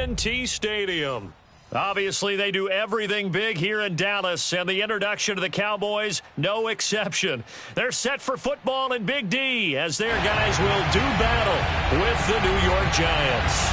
AT&T Stadium. Obviously, they do everything big here in Dallas, and the introduction to the Cowboys, no exception. They're set for football in Big D as their guys will do battle with the New York Giants.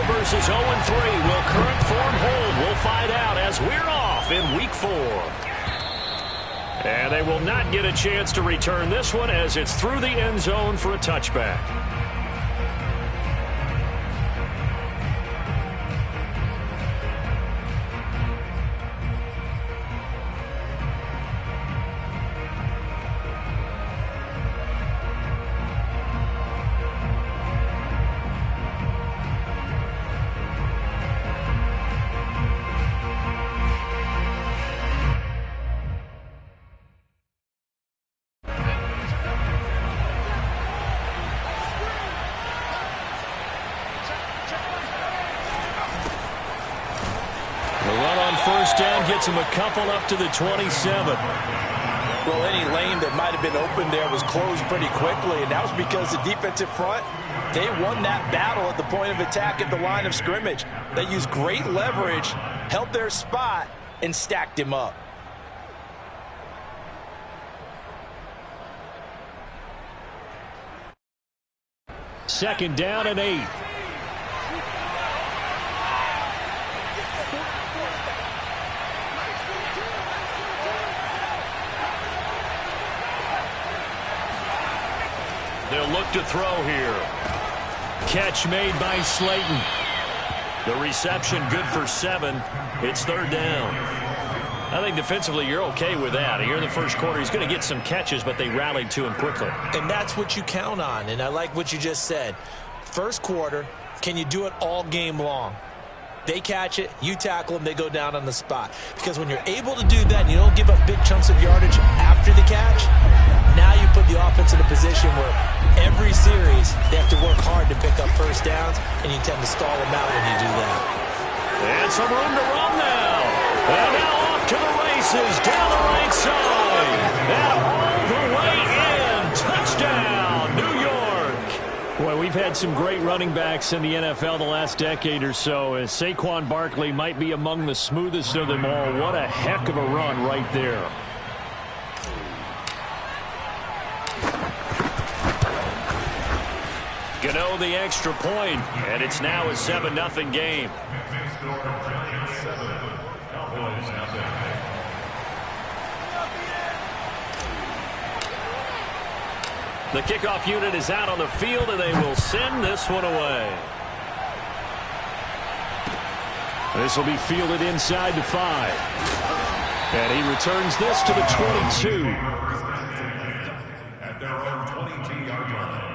Versus 0-3. Will current form hold? We'll find out as we're off in Week 4. And they will not get a chance to return this one as it's through the end zone for a touchback. First down gets him a couple up to the 27. Well, any lane that might have been open there was closed pretty quickly, and that was because the defensive front, they won that battle at the point of attack at the line of scrimmage. They used great leverage, held their spot, and stacked him up. Second down and 8. They'll look to throw here. Catch made by Slayton. The reception good for 7. It's third down. I think defensively you're okay with that. Here in the first quarter, he's going to get some catches, but they rallied to him quickly. And that's what you count on, and I like what you just said. First quarter, can you do it all game long? They catch it, you tackle them, they go down on the spot. Because when you're able to do that and you don't give up big chunks of yardage after the catch, now you put the offense in a position where every series they have to work hard to pick up first downs, and you tend to stall them out when you do that. And some room to run now. And now off to the races down the right side. And all the way in. Touchdown, New York. Boy, we've had some great running backs in the NFL the last decade or so. As Saquon Barkley might be among the smoothest of them all. What a heck of a run right there. Gano the extra point, and it's now a 7-0 game. The kickoff unit is out on the field, and they will send this one away. This will be fielded inside the 5. And he returns this to the 22. At their own 22-yard line.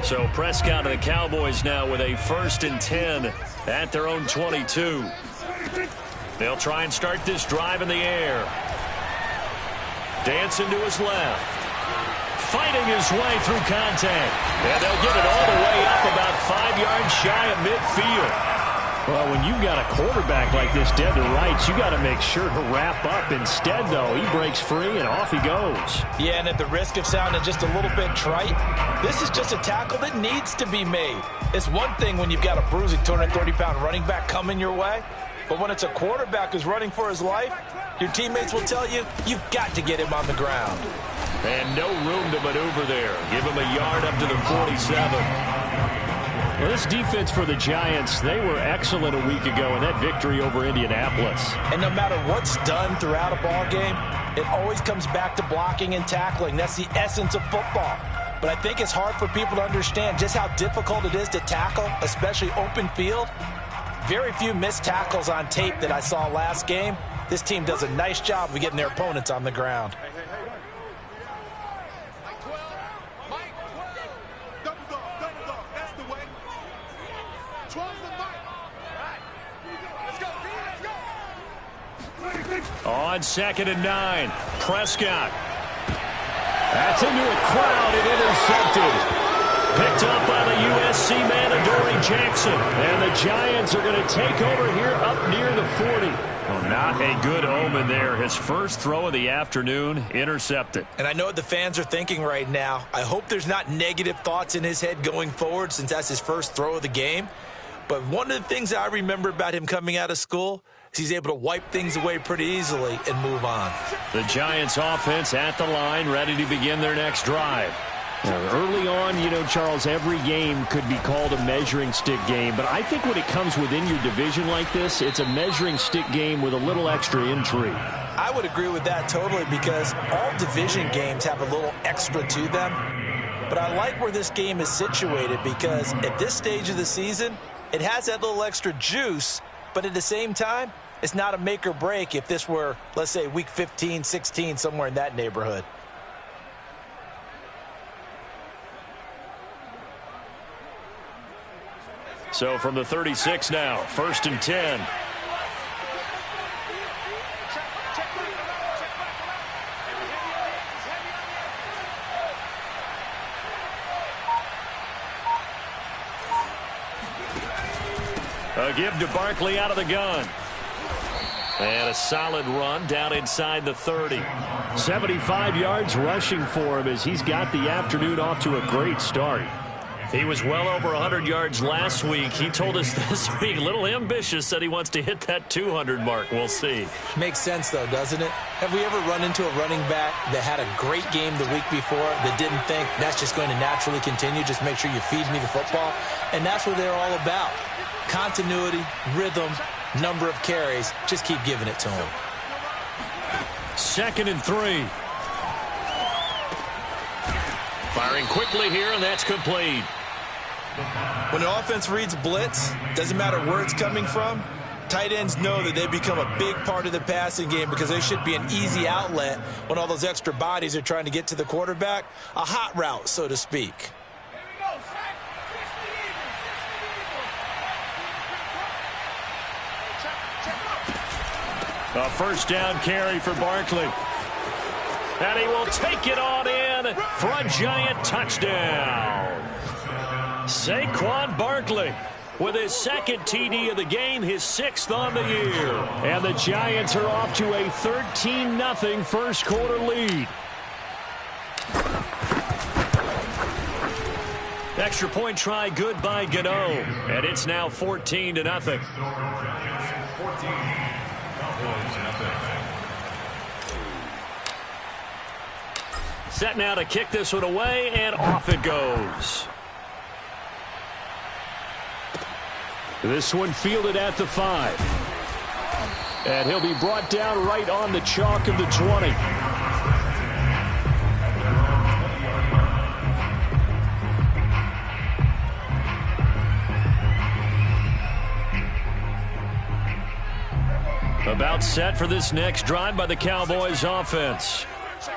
So Prescott and the Cowboys now with a 1st and 10 at their own 22. They'll try and start this drive in the air. Dancing to his left. Fighting his way through contact. And they'll get it all the way up about 5 yards shy of midfield. Well, when you've got a quarterback like this dead to rights, you got to make sure to wrap up. Instead, though, he breaks free and off he goes. Yeah, and at the risk of sounding just a little bit trite, this is just a tackle that needs to be made. It's one thing when you've got a bruising 230-pound running back coming your way, but when it's a quarterback who's running for his life, your teammates will tell you, you've got to get him on the ground. And no room to maneuver there. Give him a yard up to the 47. Well, this defense for the Giants, they were excellent a week ago in that victory over Indianapolis. And no matter what's done throughout a ball game, it always comes back to blocking and tackling. That's the essence of football. But I think it's hard for people to understand just how difficult it is to tackle, especially open field. Very few missed tackles on tape that I saw last game. This team does a nice job of getting their opponents on the ground. On 2nd and 9, Prescott. That's into a crowd and intercepted. Picked up by the USC man, Adoree Jackson. And the Giants are going to take over here up near the 40. Well, not a good omen there. His first throw of the afternoon, intercepted. And I know what the fans are thinking right now. I hope there's not negative thoughts in his head going forward since that's his first throw of the game. But one of the things I remember about him coming out of school is he's able to wipe things away pretty easily and move on. The Giants offense at the line, ready to begin their next drive. Early on, you know, Charles, every game could be called a measuring stick game. But I think when it comes within your division like this, it's a measuring stick game with a little extra intrigue. I would agree with that totally because all division games have a little extra to them. But I like where this game is situated because at this stage of the season, it has that little extra juice, but at the same time, it's not a make or break if this were, let's say, week 15, 16, somewhere in that neighborhood. So from the 36 now, 1st and 10. A give to Barkley out of the gun. And a solid run down inside the 30. 75 yards rushing for him as he's got the afternoon off to a great start. He was well over 100 yards last week. He told us this week, a little ambitious, said he wants to hit that 200 mark. We'll see. Makes sense, though, doesn't it? Have we ever run into a running back that had a great game the week before that didn't think that's just going to naturally continue, just make sure you feed me the football? And that's what they're all about. Continuity, rhythm, number of carries. Just keep giving it to him. 2nd and 3. Firing quickly here, and that's complete. When an offense reads blitz, doesn't matter where it's coming from, tight ends know that they become a big part of the passing game because they should be an easy outlet when all those extra bodies are trying to get to the quarterback. A hot route, so to speak. A first down carry for Barkley. And he will take it on in for a Giant touchdown. Saquon Barkley with his 2nd TD of the game, his 6th on the year. And the Giants are off to a 13-0 first quarter lead. Extra point try good by Gano. And it's now 14-0. Set now to kick this one away, and off it goes. This one fielded at the 5. And he'll be brought down right on the chalk of the 20. About set for this next drive by the Cowboys offense.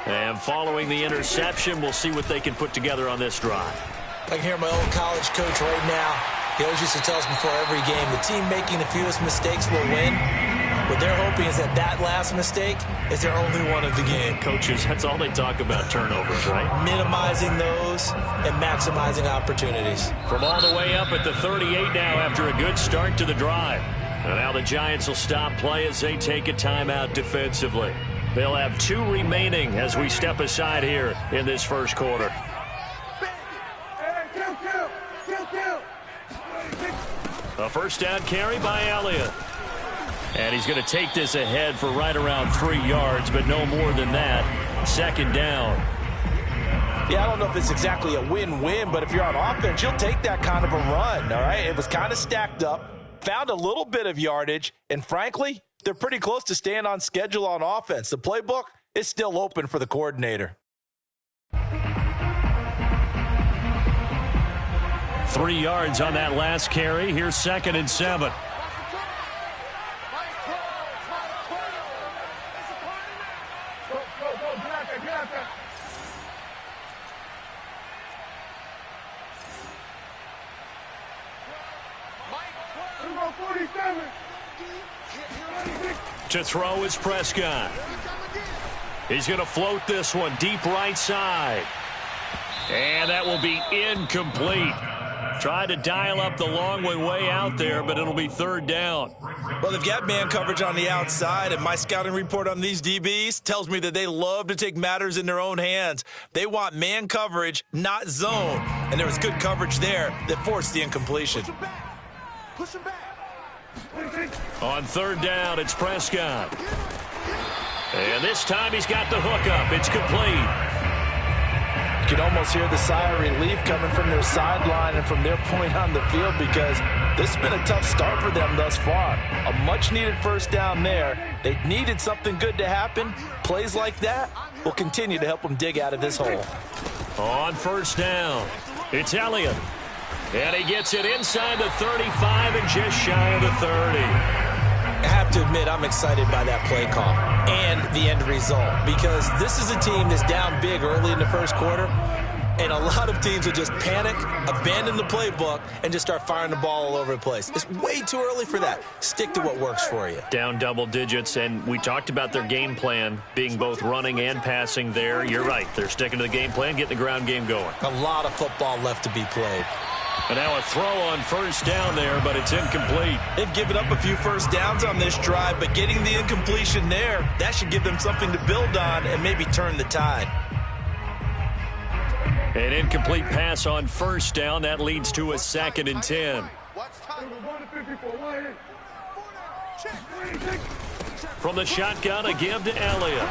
And following the interception, we'll see what they can put together on this drive. I can hear my old college coach right now. He always used to tell us before every game, the team making the fewest mistakes will win. What they're hoping is that last mistake is their only one of the game. Coaches, that's all they talk about, turnovers, right? Minimizing those and maximizing opportunities. From all the way up at the 38 now after a good start to the drive. And now the Giants will stop play as they take a timeout defensively. They'll have 2 remaining as we step aside here in this first quarter. A first down carry by Elliott. And he's going to take this ahead for right around 3 yards, but no more than that. Second down. Yeah, I don't know if it's exactly a win-win, but if you're on offense, you'll take that kind of a run, all right? It was kind of stacked up, found a little bit of yardage, and frankly, they're pretty close to staying on schedule on offense. The playbook is still open for the coordinator. 3 yards on that last carry. Here's 2nd and 7. To throw is Prescott. He's going to float this one deep right side. And that will be incomplete. Tried to dial up the long way out there, but it'll be 3rd down. Well, they've got man coverage on the outside, and my scouting report on these DBs tells me that they love to take matters in their own hands. They want man coverage, not zone. And there was good coverage there that forced the incompletion. Push him back. On 3rd down, it's Prescott. And this time he's got the hook up. It's complete. You can almost hear the sigh of relief coming from their sideline and from their point on the field, because this has been a tough start for them thus far. A much-needed first down there. They needed something good to happen. Plays like that will continue to help them dig out of this hole. On 1st down, it's Elliott. And he gets it inside the 35 and just shy of the 30. I have to admit, I'm excited by that play call and the end result, because this is a team that's down big early in the first quarter, and a lot of teams will just panic, abandon the playbook, and just start firing the ball all over the place. It's way too early for that. Stick to what works for you. Down double digits, and we talked about their game plan being both running and passing there. You're right. They're sticking to the game plan, getting the ground game going. A lot of football left to be played. And now a throw on 1st down there, but it's incomplete. They've given up a few first downs on this drive, but getting the incompletion there, that should give them something to build on and maybe turn the tide. An incomplete pass on 1st down. That leads to a 2nd and 10. From the shotgun, a give to Elliott.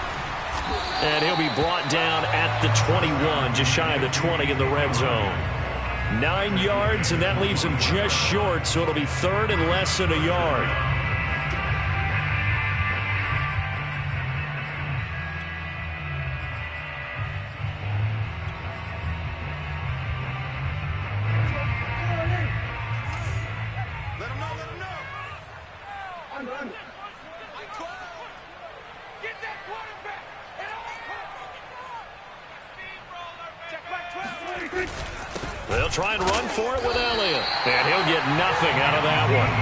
And he'll be brought down at the 21, just shy of the 20 in the red zone. 9 yards, and that leaves him just short, so it'll be 3rd and less than a yard. Let him know. Under. Get that quarterback. Check back 12. They'll try and run for it with Elliott. And he'll get nothing out of that one.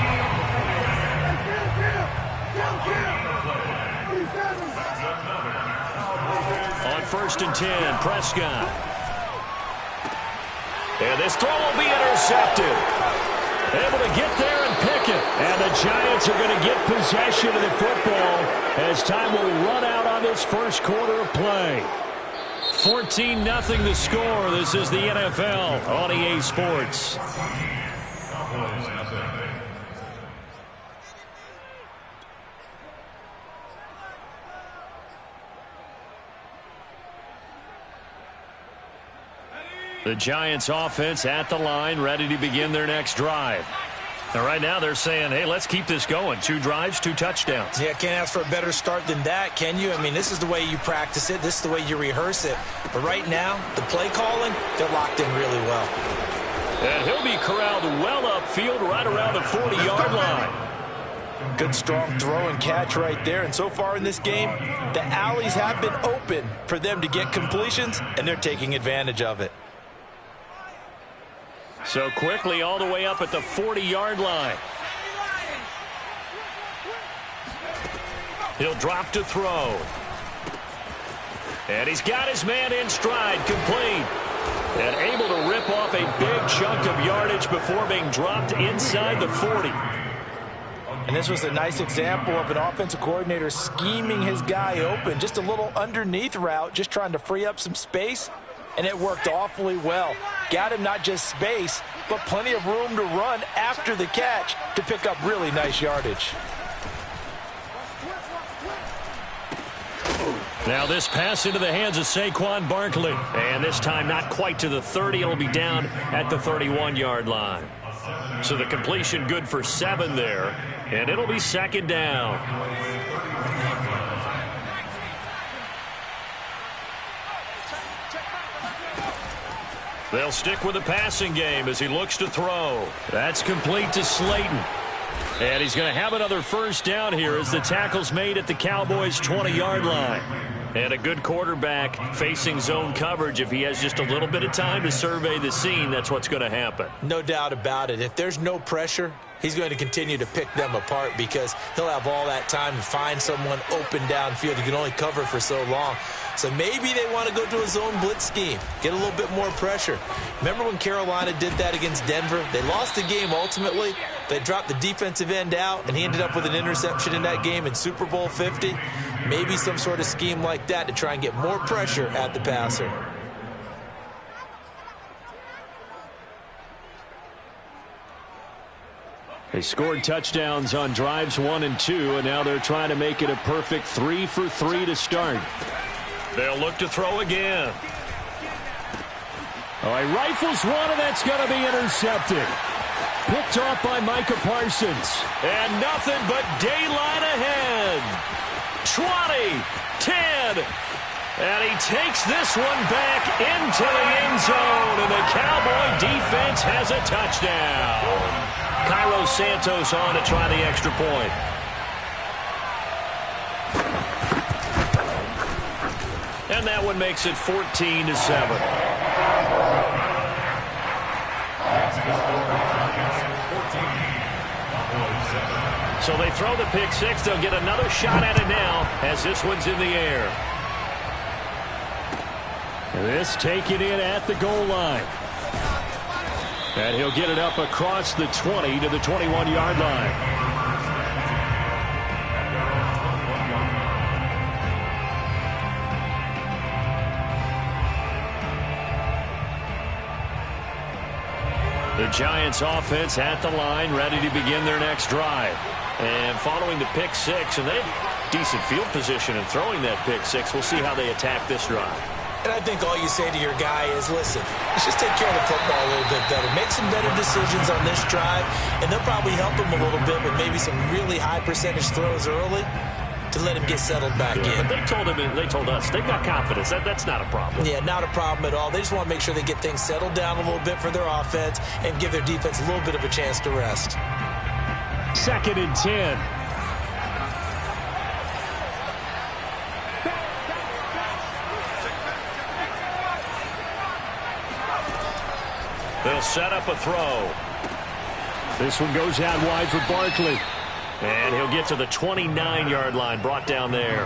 On 1st and 10, Prescott. And this throw will be intercepted. Able to get there and pick it. And the Giants are going to get possession of the football as time will run out on this first quarter of play. 14-0 the score. This is the NFL on EA Sports. The Giants offense at the line, ready to begin their next drive. Now, right now, they're saying, hey, let's keep this going. 2 drives, 2 touchdowns. Yeah, can't ask for a better start than that, can you? I mean, this is the way you practice it. This is the way you rehearse it. But right now, the play calling, they're locked in really well. And he'll be corralled well upfield right around the 40-yard line. Good, strong throw and catch right there. And so far in this game, the alleys have been open for them to get completions, and they're taking advantage of it. So quickly all the way up at the 40-yard line. He'll drop to throw. And he's got his man in stride, complete. And able to rip off a big chunk of yardage before being dropped inside the 40. And this was a nice example of an offensive coordinator scheming his guy open. Just a little underneath route, just trying to free up some space. And it worked awfully well. Got him not just space, but plenty of room to run after the catch to pick up really nice yardage. Now this pass into the hands of Saquon Barkley. And this time not quite to the 30. It'll be down at the 31-yard line. So the completion good for 7 there. And it'll be second down. They'll stick with the passing game as he looks to throw. That's complete to Slayton. And he's going to have another first down here as the tackle's made at the Cowboys' 20-yard line. And a good quarterback facing zone coverage. If he has just a little bit of time to survey the scene, that's what's going to happen. No doubt about it. If there's no pressure, he's going to continue to pick them apart because he'll have all that time to find someone open downfield. He can only cover for so long. So maybe they want to go to a zone blitz scheme, get a little bit more pressure. Remember when Carolina did that against Denver? They lost the game ultimately. They dropped the defensive end out, and he ended up with an interception in that game in Super Bowl 50. Maybe some sort of scheme like that to try and get more pressure at the passer. They scored touchdowns on drives 1 and 2, and now they're trying to make it a perfect 3 for 3 to start. They'll look to throw again. All right, rifles one, and that's going to be intercepted. Picked off by Micah Parsons. And nothing but daylight ahead. 20, 10. And he takes this one back into the end zone, and the Cowboy defense has a touchdown. Cairo Santos on to try the extra point. And that one makes it 14-7. So they throw the pick six. They'll get another shot at it now as this one's in the air. This taken in at the goal line. And he'll get it up across the 20 to the 21-yard line. The Giants offense at the line, ready to begin their next drive. And following the pick six, and they have decent field position in throwing that pick six. We'll see how they attack this drive. And I think all you say to your guy is, listen, let's just take care of the football a little bit better. Make some better decisions on this drive, and they'll probably help him a little bit with maybe some really high percentage throws early to let him get settled back in. But they told us they've got confidence. That's not a problem. Yeah, not a problem at all. They just want to make sure they get things settled down a little bit for their offense and give their defense a little bit of a chance to rest. 2nd and 10. They'll set up a throw. This one goes out wide for Barkley. And he'll get to the 29-yard line, brought down there.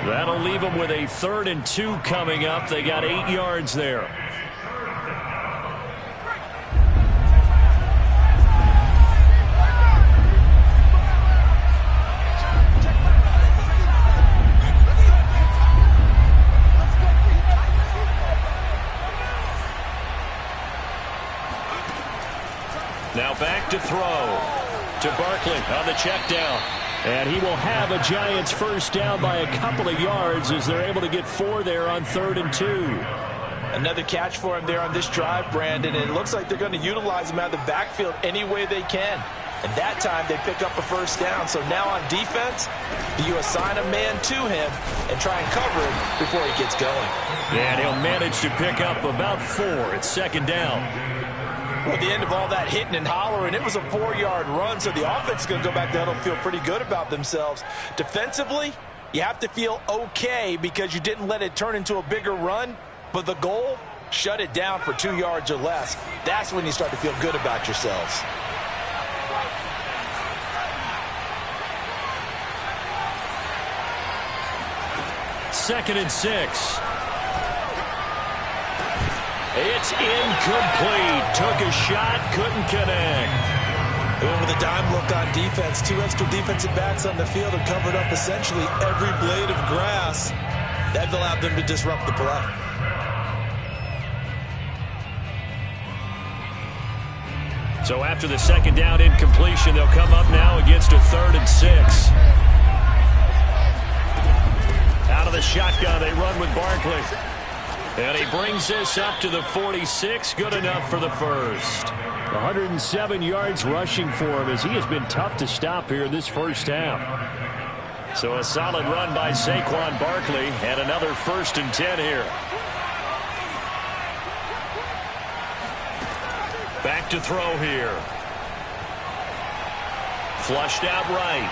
That'll leave them with a 3rd and 2 coming up. They got 8 yards there. Now back to throw. To Barkley on the check down. And he will have a Giants first down by a couple of yards as they're able to get 4 there on 3rd and 2. Another catch for him there on this drive, Brandon, and it looks like they're going to utilize him out of the backfield any way they can. And that time they pick up a first down. So now on defense, do you assign a man to him and try and cover him before he gets going? And he'll manage to pick up about 4 at 2nd down. Well, at the end of all that hitting and hollering, it was a 4-yard run, so the offense is going to go back there and feel pretty good about themselves. Defensively, you have to feel okay because you didn't let it turn into a bigger run, but the goal, shut it down for 2 yards or less. That's when you start to feel good about yourselves. 2nd and 6. It's incomplete. Took a shot, couldn't connect. And with a dime look on defense, 2 extra defensive backs on the field and covered up essentially every blade of grass. That allowed them to disrupt the play. So after the 2nd down incompletion, they'll come up now against a 3rd and 6. Out of the shotgun, they run with Barkley. And he brings this up to the 46. Good enough for the first. 107 yards rushing for him as he has been tough to stop here in this first half. So a solid run by Saquon Barkley and another 1st and 10 here. Back to throw here. Flushed out right.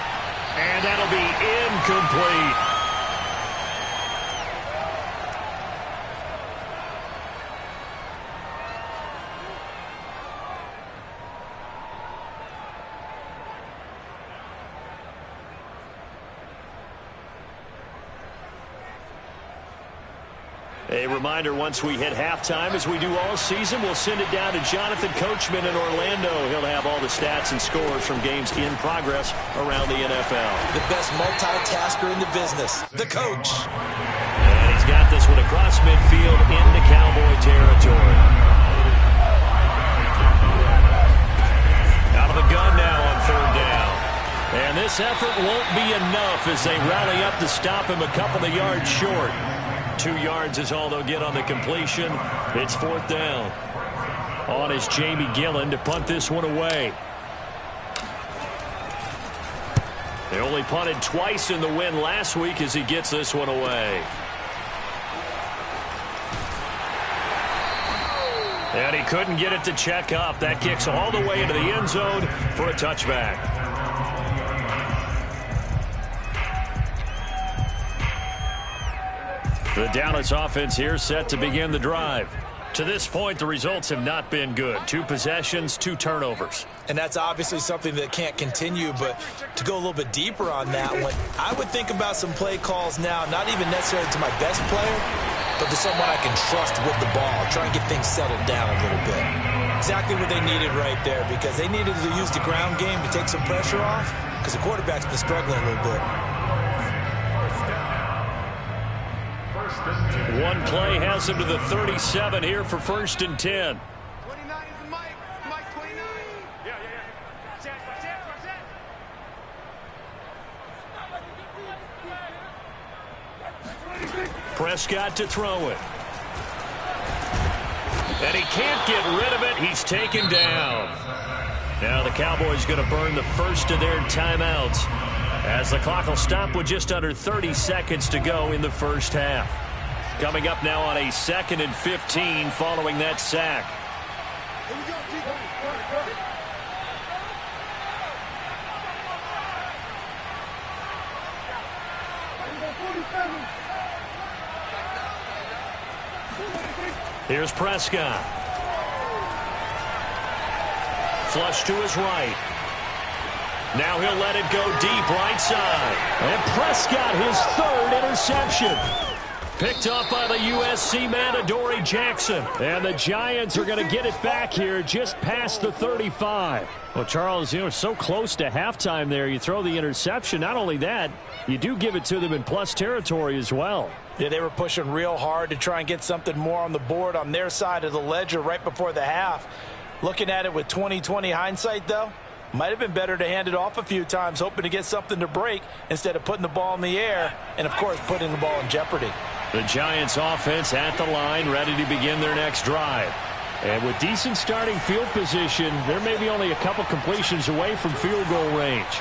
And that'll be incomplete. A reminder, once we hit halftime, as we do all season, we'll send it down to Jonathan Coachman in Orlando. He'll have all the stats and scores from games in progress around the NFL. The best multitasker in the business, the coach. And he's got this one across midfield into Cowboy territory. Out of the gun now on 3rd down. And this effort won't be enough as they rally up to stop him a couple of yards short. 2 yards is all they'll get on the completion. It's 4th down. On is Jamie Gillen to punt this one away. They only punted twice in the win last week as he gets this one away. And he couldn't get it to check up. That kicks all the way into the end zone for a touchback. The Dallas offense here set to begin the drive. To this point, the results have not been good. 2 possessions, 2 turnovers. And that's obviously something that can't continue, but to go a little bit deeper on that one, I would think about some play calls now, not even necessarily to my best player, but to someone I can trust with the ball, try and get things settled down a little bit. Exactly what they needed right there, because they needed to use the ground game to take some pressure off, because the quarterback's been struggling a little bit. One play has him to the 37 here for 1st and 10. 29 is Mike. Mike 29. Yeah. Prescott to throw it. And he can't get rid of it. He's taken down. Now the Cowboys going to burn the first of their timeouts as the clock will stop with just under 30 seconds to go in the first half. Coming up now on a 2nd and 15 following that sack. Here's Prescott. Flush to his right. Now he'll let it go deep right side. And Prescott, his 3rd interception. Picked up by the USC man, Adoree Jackson. And the Giants are going to get it back here just past the 35. Well, Charles, so close to halftime there. You throw the interception. Not only that, you do give it to them in plus territory as well. Yeah, they were pushing real hard to try and get something more on the board on their side of the ledger right before the half. Looking at it with 20/20 hindsight, though, might have been better to hand it off a few times, hoping to get something to break instead of putting the ball in the air and, of course, putting the ball in jeopardy. The Giants offense at the line, ready to begin their next drive. And with decent starting field position, they're maybe only a couple completions away from field goal range.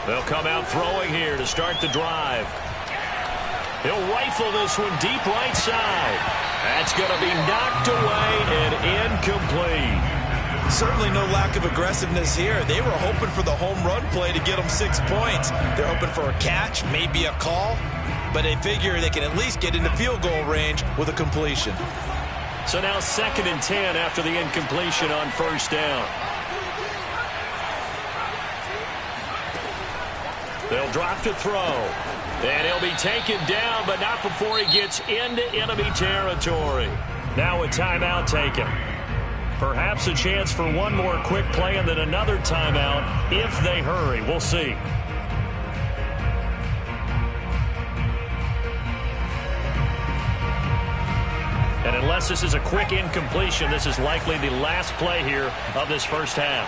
They'll come out throwing here to start the drive. He'll rifle this one deep right side. That's going to be knocked away and incomplete. Certainly no lack of aggressiveness here. They were hoping for the home run play to get them 6 points. They're hoping for a catch, maybe a call, but they figure they can at least get into field goal range with a completion. So now 2nd and 10 after the incompletion on 1st down. They'll drop to throw. And he'll be taken down, but not before he gets into enemy territory. Now a timeout taken. Perhaps a chance for one more quick play and then another timeout if they hurry. We'll see. And unless this is a quick incompletion, this is likely the last play here of this first half.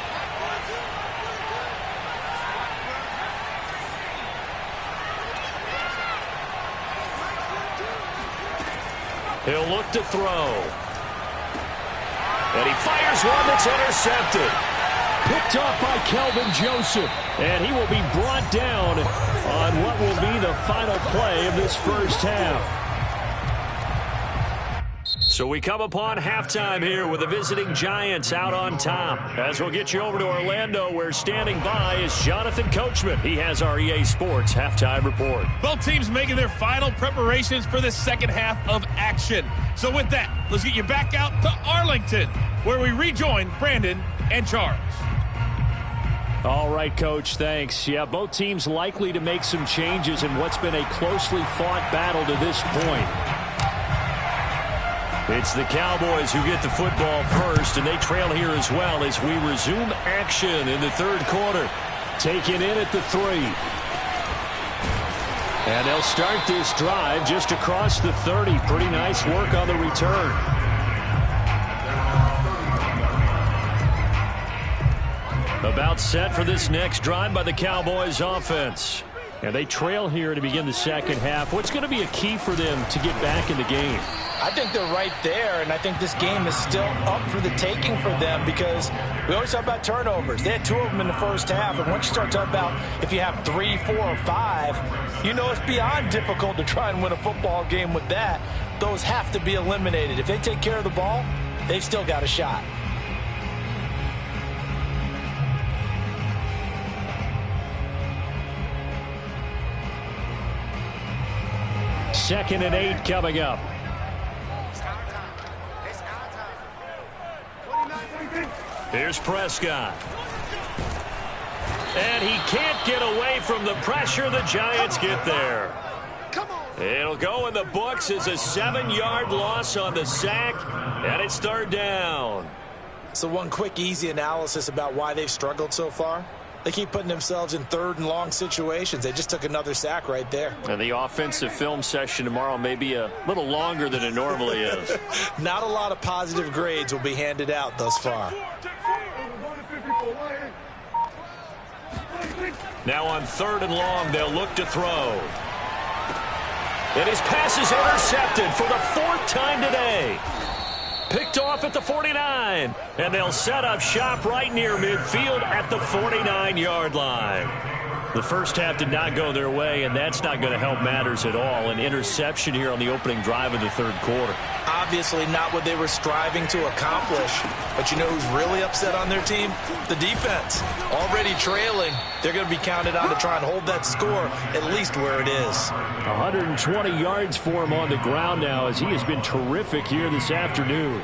He'll look to throw. And he fires one that's intercepted. Picked off by Kelvin Joseph. And he will be brought down on what will be the final play of this first half. So we come upon halftime here with the visiting Giants out on top. As we'll get you over to Orlando, where standing by is Jonathan Coachman. He has our EA Sports halftime report. Both teams making their final preparations for the second half of action. So with that, let's get you back out to Arlington, where we rejoin Brandon and Charles. All right, Coach, thanks. Yeah, both teams likely to make some changes in what's been a closely fought battle to this point. It's the Cowboys who get the football first, and they trail here as well as we resume action in the third quarter. Taken in at the 3. And they'll start this drive just across the 30. Pretty nice work on the return. About set for this next drive by the Cowboys offense. And they trail here to begin the second half. What's going to be a key for them to get back in the game? I think they're right there, and I think this game is still up for the taking for them because we always talk about turnovers. They had 2 of them in the first half, and once you start talking about if you have 3, 4, or 5, you know it's beyond difficult to try and win a football game with that. Those have to be eliminated. If they take care of the ball, they've still got a shot. Second and 8 coming up. Here's Prescott. And he can't get away from the pressure. The Giants get there. It'll go in the books as a 7-yard loss on the sack, and it's third down. So one quick, easy analysis about why they've struggled so far. They keep putting themselves in third and long situations. They just took another sack right there. And the offensive film session tomorrow may be a little longer than it normally is. Not a lot of positive grades will be handed out thus far. Now on third and long, they'll look to throw. And his pass is intercepted for the 4th time today. Picked off at the 49. And they'll set up shop right near midfield at the 49-yard line. The first half did not go their way, and that's not going to help matters at all. An interception here on the opening drive of the third quarter. Obviously not what they were striving to accomplish. But you know who's really upset on their team? The defense. Already trailing. They're going to be counted on to try and hold that score at least where it is. 120 yards for him on the ground now as he has been terrific here this afternoon.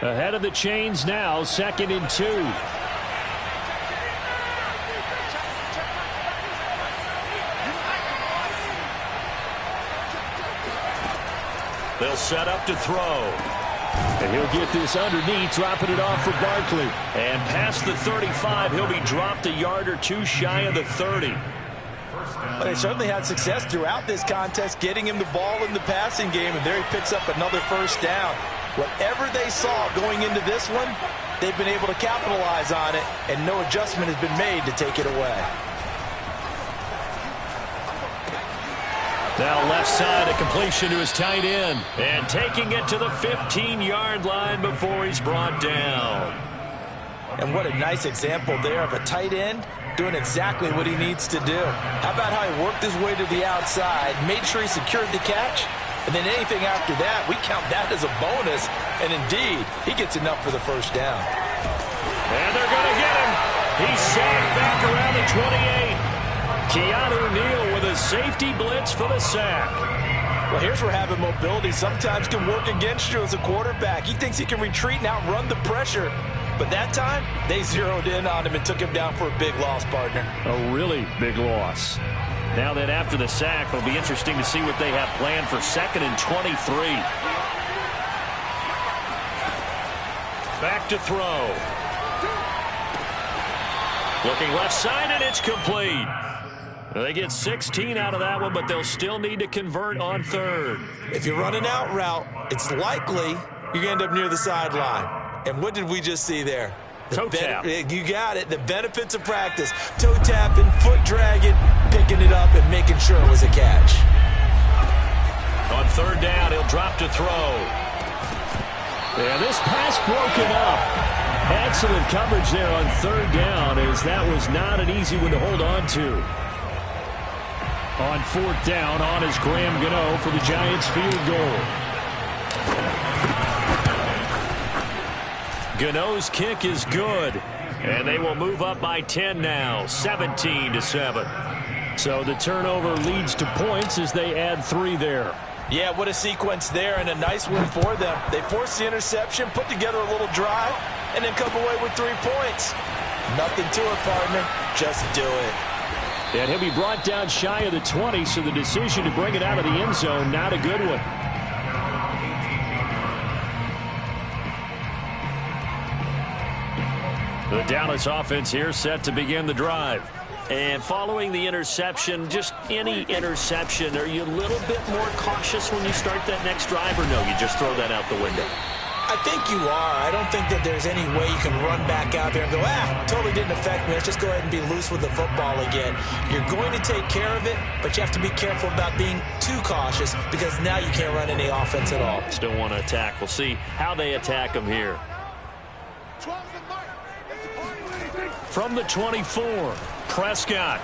Ahead of the chains now, 2nd and 2. They'll set up to throw. And he'll get this underneath, dropping it off for Barkley. And past the 35, he'll be dropped a yard or 2 shy of the 30. Well, they certainly had success throughout this contest getting him the ball in the passing game, and there he picks up another first down. Whatever they saw going into this one, they've been able to capitalize on it, and no adjustment has been made to take it away. Now left side, a completion to his tight end. And taking it to the 15-yard line before he's brought down. And what a nice example there of a tight end doing exactly what he needs to do. How about how he worked his way to the outside, made sure he secured the catch, and then anything after that, we count that as a bonus. And indeed, he gets enough for the first down. And they're going to get him. He's sacked back around the 28. Keanu Neal with a safety blitz for the sack. Well, here's where having mobility sometimes can work against you as a quarterback. He thinks he can retreat and outrun the pressure. But that time, they zeroed in on him and took him down for a big loss, partner. A really big loss. Now that after the sack, it'll be interesting to see what they have planned for 2nd and 23. Back to throw. Looking left side, and it's complete. They get 16 out of that one, but they'll still need to convert on 3rd. If you run an out route, it's likely you're going to end up near the sideline. And what did we just see there? Toe tap. You got it. The benefits of practice. Toe tapping, foot dragging, picking it up, and making sure it was a catch. On 3rd down, he'll drop to throw. And this pass broken up. Excellent coverage there on 3rd down, as that was not an easy one to hold on to. On 4th down, on is Graham Gano for the Giants field goal. Gano's kick is good, and they will move up by 10 now, 17-7. So the turnover leads to points as they add 3 there. Yeah, what a sequence there, and a nice win for them. They forced the interception, put together a little drive, and then come away with 3 points. Nothing to it, partner. Just do it. And he'll be brought down shy of the 20, so the decision to bring it out of the end zone, not a good one. The Dallas offense here set to begin the drive. And following the interception, just any interception, are you a little bit more cautious when you start that next drive, or no, you just throw that out the window? I think you are. I don't think that there's any way you can run back out there and go, totally didn't affect me. Let's just go ahead and be loose with the football again. You're going to take care of it, but you have to be careful about being too cautious because now you can't run any offense at all. Still want to attack. We'll see how they attack them here. From the 24, Prescott.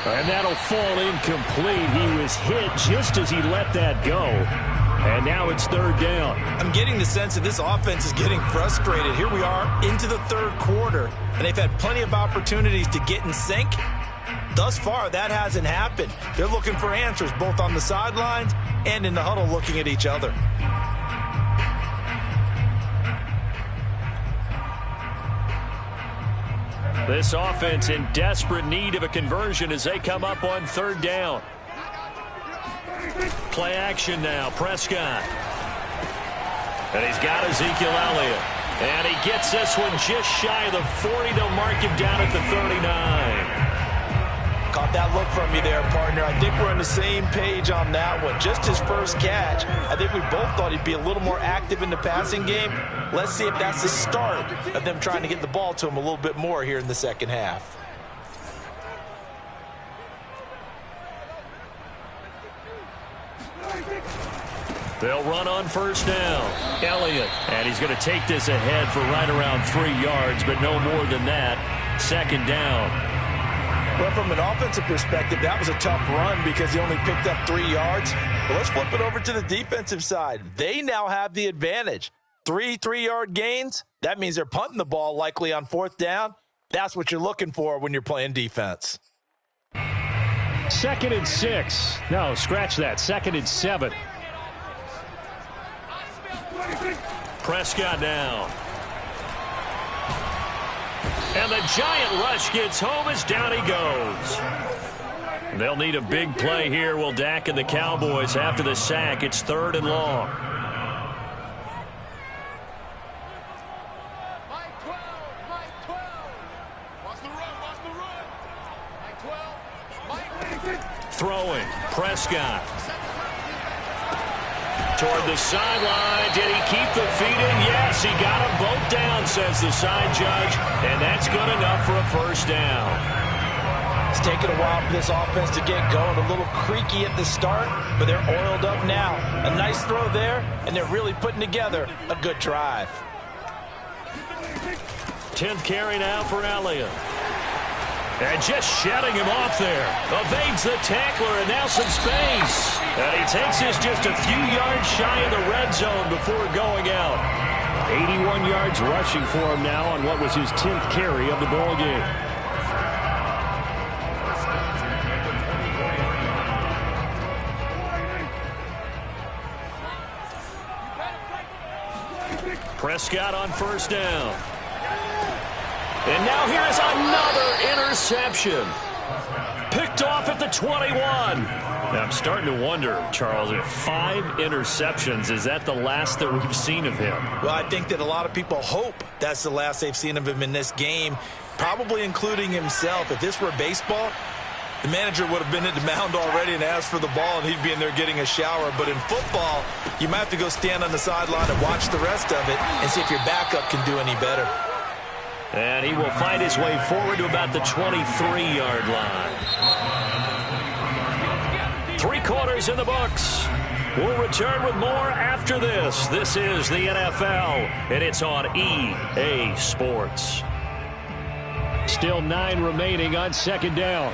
And that'll fall incomplete. He was hit just as he let that go. And now it's 3rd down. I'm getting the sense that this offense is getting frustrated. Here we are into the 3rd quarter, and they've had plenty of opportunities to get in sync. Thus far, that hasn't happened. They're looking for answers both on the sidelines and in the huddle looking at each other. This offense in desperate need of a conversion as they come up on 3rd down. Play action now, Prescott. And he's got Ezekiel Elliott. And he gets this one just shy of the 40. They'll mark him down at the 39. Caught that look from you there, partner. I think we're on the same page on that one. Just his first catch. I think we both thought he'd be a little more active in the passing game. Let's see if that's the start of them trying to get the ball to him a little bit more here in the second half. They'll run on 1st down. Elliott. And he's going to take this ahead for right around 3 yards, but no more than that. 2nd down. Well, from an offensive perspective, that was a tough run because he only picked up 3 yards. But let's flip it over to the defensive side. They now have the advantage. 3 3-yard gains. That means they're punting the ball likely on 4th down. That's what you're looking for when you're playing defense. 2nd and 6. No, scratch that. 2nd and 7. Prescott now. And the giant rush gets home as down he goes. They'll need a big play here, will Dak and the Cowboys after the sack. It's 3rd and long. Throwing, Prescott. Toward the sideline. Did he keep the feet in? Yes, he got them both down, says the side judge. And that's good enough for a 1st down. It's taken a while for this offense to get going. A little creaky at the start, but they're oiled up now. A nice throw there, and they're really putting together a good drive. 10th carry now for Elliott. And just shutting him off there. Evades the tackler, and now some space. And he takes this just a few yards shy of the red zone before going out. 81 yards rushing for him now on what was his 10th carry of the ball game. Prescott on first down. And now here is another interception. Picked off at the 21. Now I'm starting to wonder, Charles, if 5 interceptions, is that the last that we've seen of him? Well, I think that a lot of people hope that's the last they've seen of him in this game, probably including himself. If this were baseball, the manager would have been at the mound already and asked for the ball, and he'd be in there getting a shower. But in football, you might have to go stand on the sideline and watch the rest of it and see if your backup can do any better. And he will find his way forward to about the 23-yard line. 3 quarters in the books. We'll return with more after this. This is the NFL, and it's on EA Sports. Still 9 remaining on second down.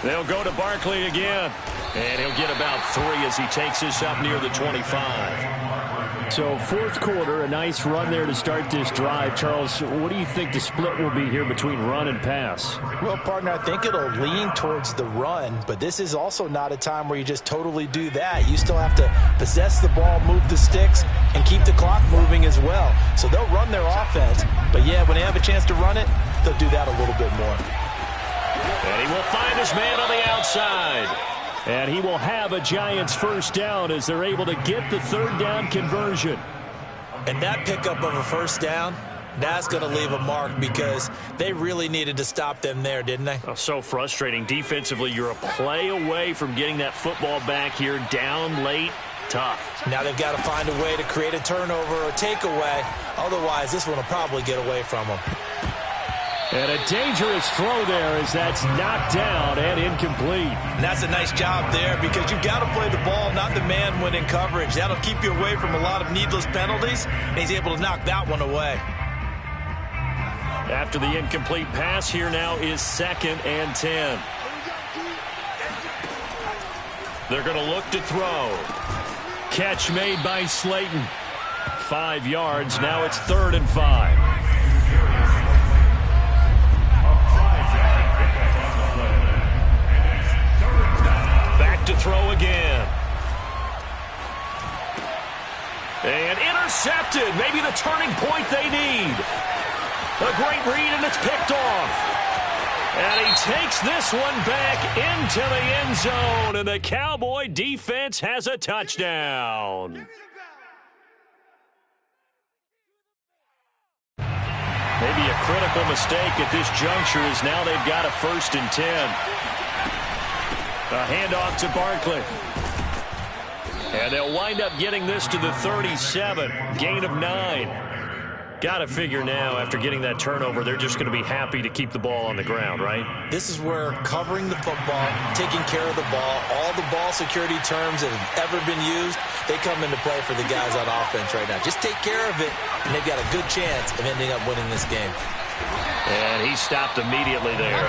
They'll go to Barkley again. And he'll get about 3 as he takes this up near the 25. So fourth quarter, a nice run there to start this drive. Charles, what do you think the split will be here between run and pass? Well, partner, I think it'll lean towards the run, but this is also not a time where you just totally do that. You still have to possess the ball, move the sticks, and keep the clock moving as well. So they'll run their offense, but yeah, when they have a chance to run it, they'll do that a little bit more. And he will find his man on the outside. And he will have a Giants first down as they're able to get the third down conversion. And that pickup of a first down, that's going to leave a mark because they really needed to stop them there, didn't they? Oh, so frustrating. Defensively, you're a play away from getting that football back here down late. Tough. Now they've got to find a way to create a turnover or takeaway. Otherwise, this one will probably get away from them. And a dangerous throw there as that's knocked down and incomplete. And that's a nice job there because you've got to play the ball, not the man when in coverage. That'll keep you away from a lot of needless penalties, and he's able to knock that one away. After the incomplete pass, here now is 2nd and 10. They're going to look to throw. Catch made by Slayton. 5 yards. Now it's 3rd and 5. To throw again. And intercepted. Maybe the turning point they need. A great read, and it's picked off. And he takes this one back into the end zone, and the Cowboy defense has a touchdown. Maybe a critical mistake at this juncture is now they've got a 1st and 10. A handoff to Barkley. And they'll wind up getting this to the 37. Gain of 9. Got to figure now, after getting that turnover, they're just going to be happy to keep the ball on the ground, right? This is where covering the football, taking care of the ball, all the ball security terms that have ever been used, they come into play for the guys on offense right now. Just take care of it, and they've got a good chance of ending up winning this game. And he stopped immediately there.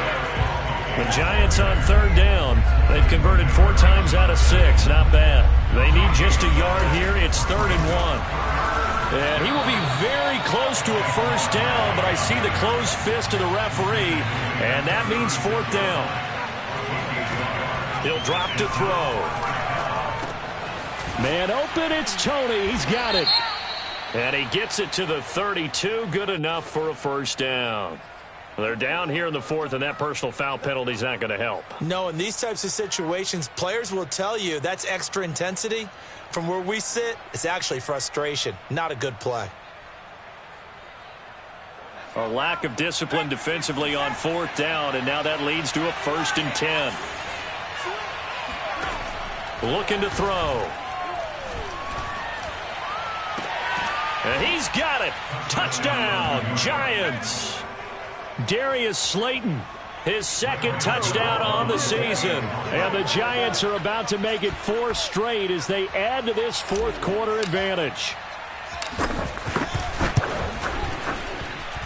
The Giants on 3rd down. They've converted 4 times out of 6. Not bad. They need just a yard here. It's 3rd and 1. And he will be very close to a first down, but I see the closed fist of the referee, and that means 4th down. He'll drop to throw. Man open, it's Tony. He's got it. And he gets it to the 32. Good enough for a first down. They're down here in the 4th, and that personal foul penalty is not going to help. No, in these types of situations, players will tell you that's extra intensity. From where we sit, it's actually frustration. Not a good play. A lack of discipline defensively on 4th down, and now that leads to a 1st and 10. Looking to throw. And he's got it. Touchdown, Giants. Darius Slayton, his 2nd touchdown on the season. And the Giants are about to make it 4 straight as they add to this 4th quarter advantage.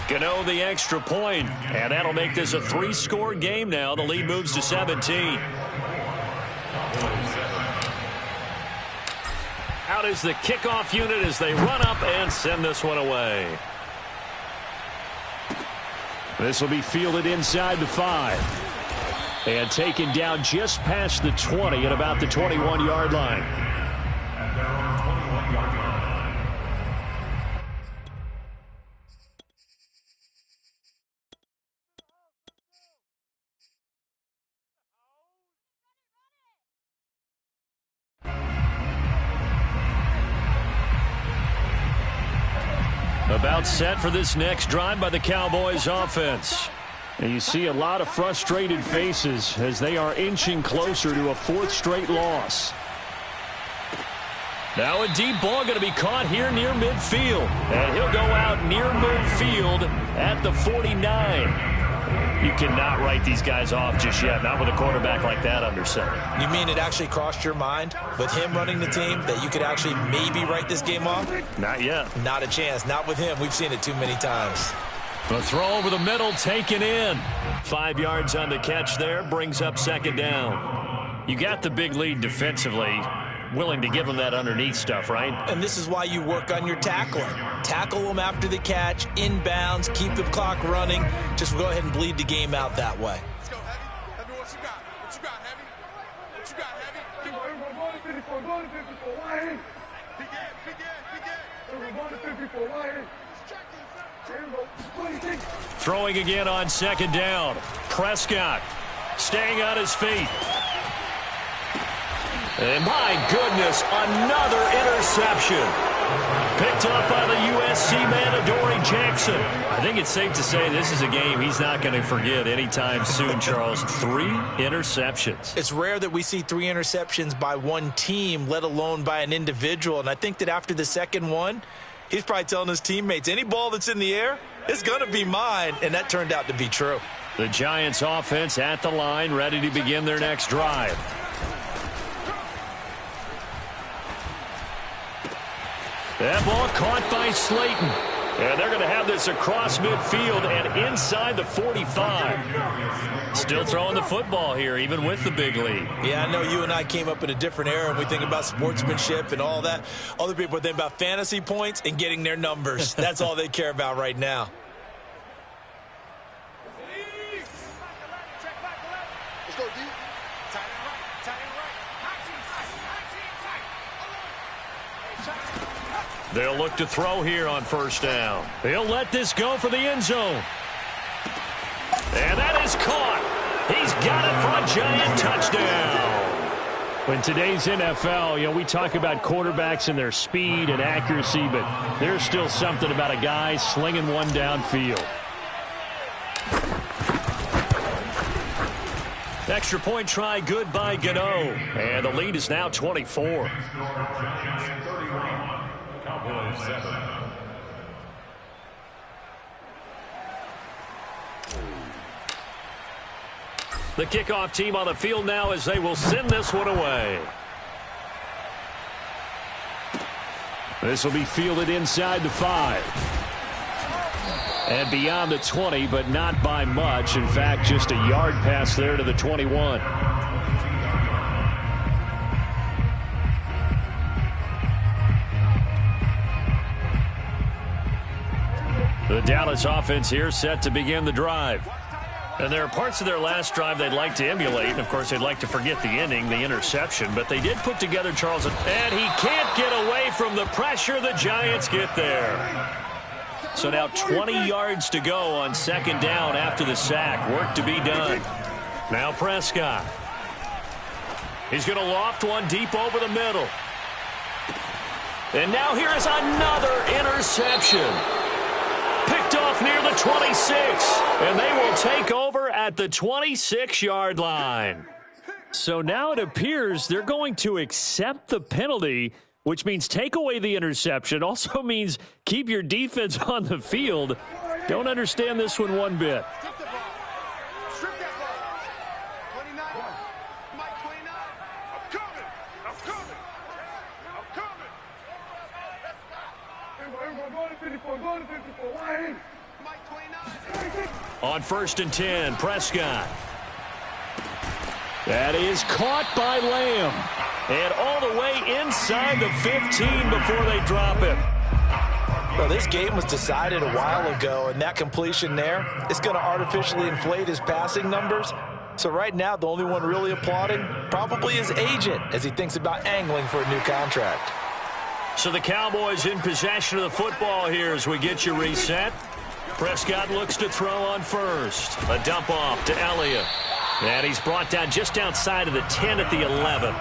Gano the extra point, and that'll make this a 3-score game now. The lead moves to 17. Out is the kickoff unit as they run up and send this one away. This will be fielded inside the 5. And taken down just past the 20 at about the 21-yard line. About set for this next drive by the Cowboys offense. And you see a lot of frustrated faces as they are inching closer to a fourth straight loss. Now a deep ball going to be caught here near midfield. And he'll go out near midfield at the 49. You cannot write these guys off just yet, not with a quarterback like that under center. You mean it actually crossed your mind with him running the team that you could actually maybe write this game off? Not yet. Not a chance. Not with him. We've seen it too many times. The throw over the middle taken in. 5 yards on the catch there, brings up second down. You got the big lead defensively. Willing to give them that underneath stuff, right? And this is why you work on your tackling. Tackle them after the catch, inbounds, keep the clock running. Just go ahead and bleed the game out that way. Let's go, Heavy. Heavy, what you got? What you got, Heavy? What you got, Heavy? Throwing again on second down. Prescott staying on his feet. And my goodness, another interception. Picked up by the USC man, Adoree Jackson. I think it's safe to say this is a game he's not going to forget anytime soon, Charles. 3 interceptions. It's rare that we see 3 interceptions by one team, let alone by an individual. And I think that after the second one, he's probably telling his teammates, any ball that's in the air, it's going to be mine. And that turned out to be true. The Giants offense at the line, ready to begin their next drive. That ball caught by Slayton. And they're going to have this across midfield and inside the 45. Still throwing the football here, even with the big lead. Yeah, I know you and I came up in a different era, and we think about sportsmanship and all that. Other people think about fantasy points and getting their numbers. That's all they care about right now. Let's go, D. Tight end right. Tight end right. They'll look to throw here on first down. He'll let this go for the end zone. And that is caught. He's got it for a Giant touchdown. In today's NFL, we talk about quarterbacks and their speed and accuracy, but there's still something about a guy slinging one downfield. Extra point try good by Gano. And the lead is now 24. The kickoff team on the field now as they will send this one away. This will be fielded inside the 5. And beyond the 20, but not by much. In fact, just a yard pass there to the 21. The Dallas offense here set to begin the drive. And there are parts of their last drive they'd like to emulate. And, of course, they'd like to forget the ending, the interception. But they did put together Charles. And he can't get away from the pressure. The Giants get there. So now 20 yards to go on second down after the sack. Work to be done. Now Prescott. He's going to loft one deep over the middle. And now here is another interception. Picked off near the 26. And they will take over at the 26-yard line. So now it appears they're going to accept the penalty, which means take away the interception. Also means keep your defense on the field. Don't understand this one bit. Strip the ball. Strip that ball. 29. Mike 29. I'm coming. I'm coming. I'm coming. Mike 29. On 1st and 10, Prescott. That is caught by Lamb. And all the way inside the 15 before they drop it. Well, this game was decided a while ago, and that completion there, it's going to artificially inflate his passing numbers. So right now, the only one really applauding probably his agent as he thinks about angling for a new contract. So the Cowboys in possession of the football here as we get you reset. Prescott looks to throw on first. A dump off to Elliott. And he's brought down just outside of the 10 at the 11.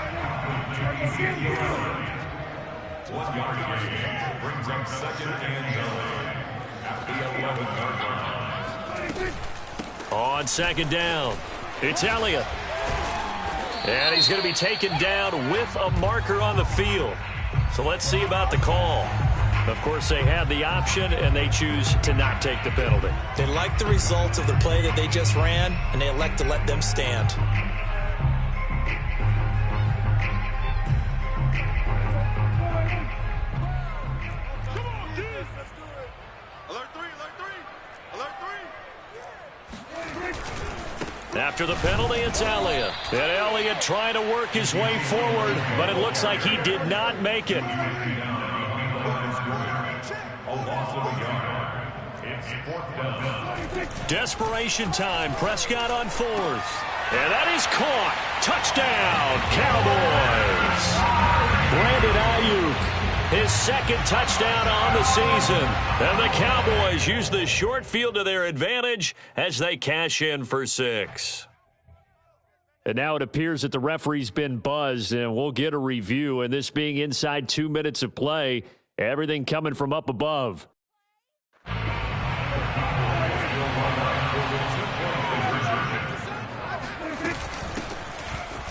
Brings up second and 9 at the 11-yard line. On second down, it's Elliott. And he's going to be taken down with a marker on the field. So let's see about the call. Of course, they have the option, and they choose to not take the penalty. They like the results of the play that they just ran, and they elect to let them stand. After the penalty, it's Elliott. And Elliott trying to work his way forward, but it looks like he did not make it. Desperation time. Prescott on fourth. And that is caught. Touchdown, Cowboys. Brandon Ayuk, his second touchdown on the season. And the Cowboys use the short field to their advantage as they cash in for 6. And now it appears that the referee's been buzzed, and we'll get a review. And this being inside 2 minutes of play, everything coming from up above.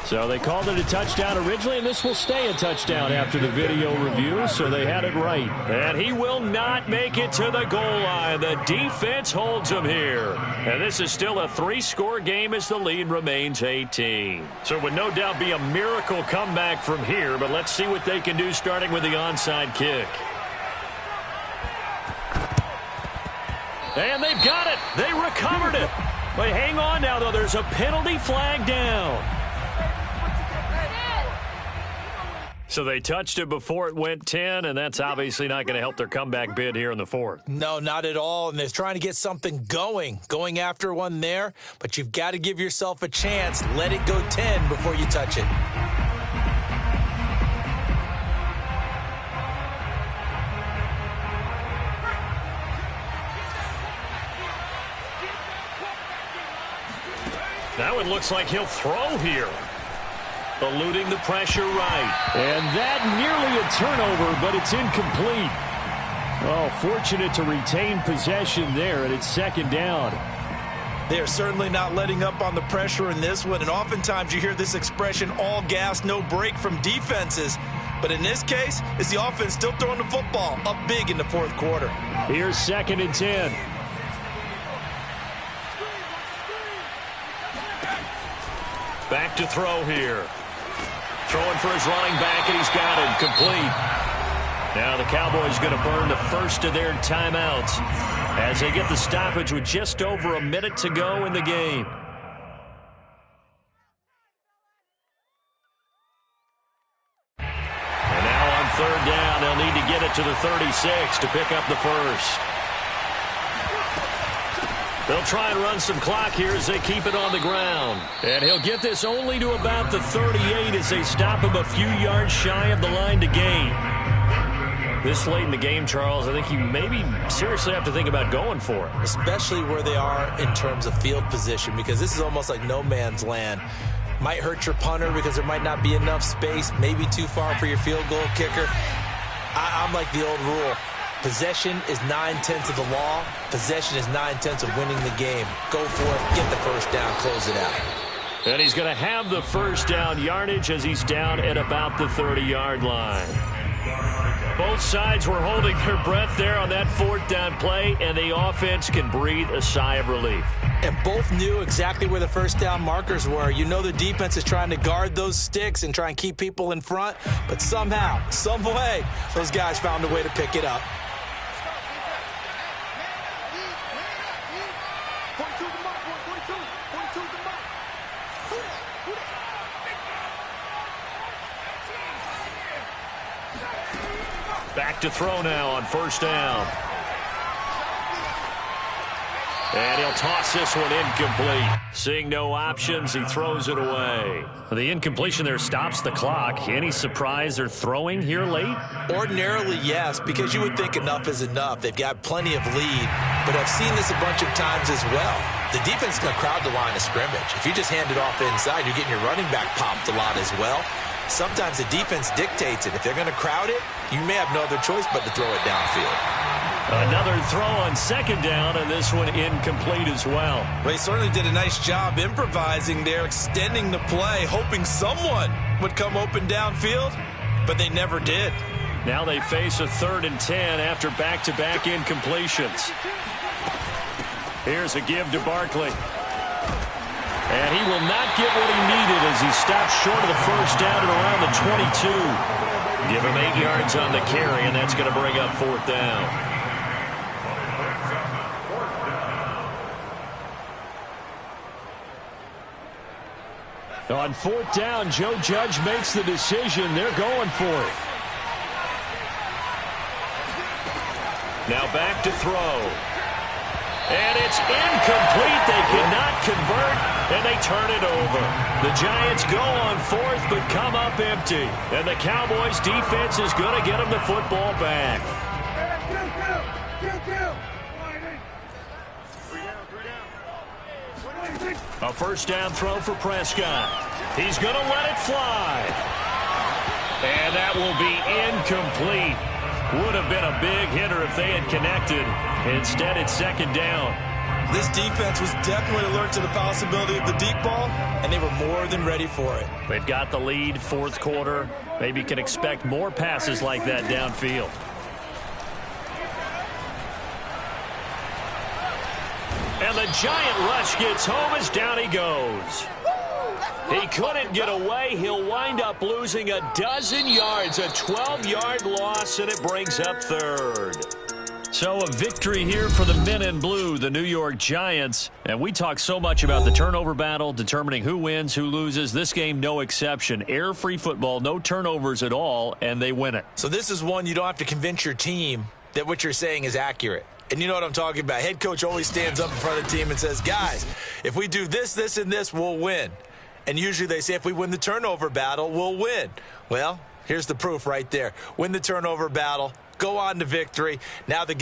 So they called it a touchdown originally, and this will stay a touchdown after the video review, so they had it right. And he will not make it to the goal line. The defense holds him here. And this is still a 3-score game as the lead remains 18. So it would no doubt be a miracle comeback from here, but let's see what they can do starting with the onside kick. And they've got it. They recovered it. But hang on now, though. There's a penalty flag down. So they touched it before it went 10, and that's obviously not going to help their comeback bid here in the fourth. No, not at all, and they're trying to get something going after one there, but you've got to give yourself a chance. Let it go 10 before you touch it. That one looks like he'll throw here. Eluding the pressure right. And that nearly a turnover, but it's incomplete. Oh, fortunate to retain possession there, and it's second down. They are certainly not letting up on the pressure in this one, and oftentimes you hear this expression, all gas, no break from defenses. But in this case, it's the offense still throwing the football up big in the fourth quarter. Here's second and 10. Back to throw here. Throwing for his running back, and he's got it complete. Now the Cowboys going to burn the first of their timeouts as they get the stoppage with just over a minute to go in the game. And now on third down, they'll need to get it to the 36 to pick up the first. They'll try and run some clock here as they keep it on the ground. And he'll get this only to about the 38 as they stop him a few yards shy of the line to gain. This late in the game, Charles, I think you maybe seriously have to think about going for it. Especially where they are in terms of field position, because this is almost like no man's land. Might hurt your punter because there might not be enough space, maybe too far for your field goal kicker. I'm like the old rule. Possession is 9/10 of the law. Possession is 9/10 of winning the game. Go for it. Get the first down. Close it out. And he's going to have the first down yardage as he's down at about the 30-yard line. Both sides were holding their breath there on that fourth down play, and the offense can breathe a sigh of relief. And both knew exactly where the first down markers were. You know the defense is trying to guard those sticks and try and keep people in front, but somehow, some way, those guys found a way to pick it up. Back to throw now on first down. And he'll toss this one incomplete. Seeing no options, he throws it away. The incompletion there stops the clock. Any surprise they're throwing here late? Ordinarily, yes, because you would think enough is enough. They've got plenty of lead, but I've seen this a bunch of times as well. The defense is going to crowd the line of scrimmage. If you just hand it off inside, you're getting your running back popped a lot as well. Sometimes the defense dictates it. If they're going to crowd it, you may have no other choice but to throw it downfield. Another throw on second down, and this one incomplete as well. Well, they certainly did a nice job improvising there, extending the play, hoping someone would come open downfield, but they never did. Now they face a 3rd and 10 after back-to-back incompletions. Here's a give to Barkley. And he will not get what he needed as he stops short of the first down at around the 22. Give him 8 yards on the carry, and that's going to bring up 4th down. On 4th down, Joe Judge makes the decision. They're going for it. Now back to throw. And it's incomplete. They cannot convert, and they turn it over. The Giants go on 4th, but come up empty. And the Cowboys defense is going to get them the football back. A 1st down throw for Prescott. He's going to let it fly. And that will be incomplete. Would have been a big hitter if they had connected. Instead, it's 2nd down. This defense was definitely alert to the possibility of the deep ball, and they were more than ready for it. They've got the lead, 4th quarter. Maybe can expect more passes like that downfield. And the giant rush gets home as down he goes. He couldn't get away. He'll wind up losing a dozen yards, a 12-yard loss, and it brings up 3rd. So a victory here for the men in blue, the New York Giants. And we talk so much about the turnover battle, determining who wins, who loses. This game, no exception. Air-free football, no turnovers at all, and they win it. So this is one you don't have to convince your team that what you're saying is accurate. And you know what I'm talking about. Head coach always stands up in front of the team and says, guys, if we do this, this, and this, we'll win. And usually they say if we win the turnover battle, we'll win. Well, here's the proof right there. Win the turnover battle, go on to victory. Now the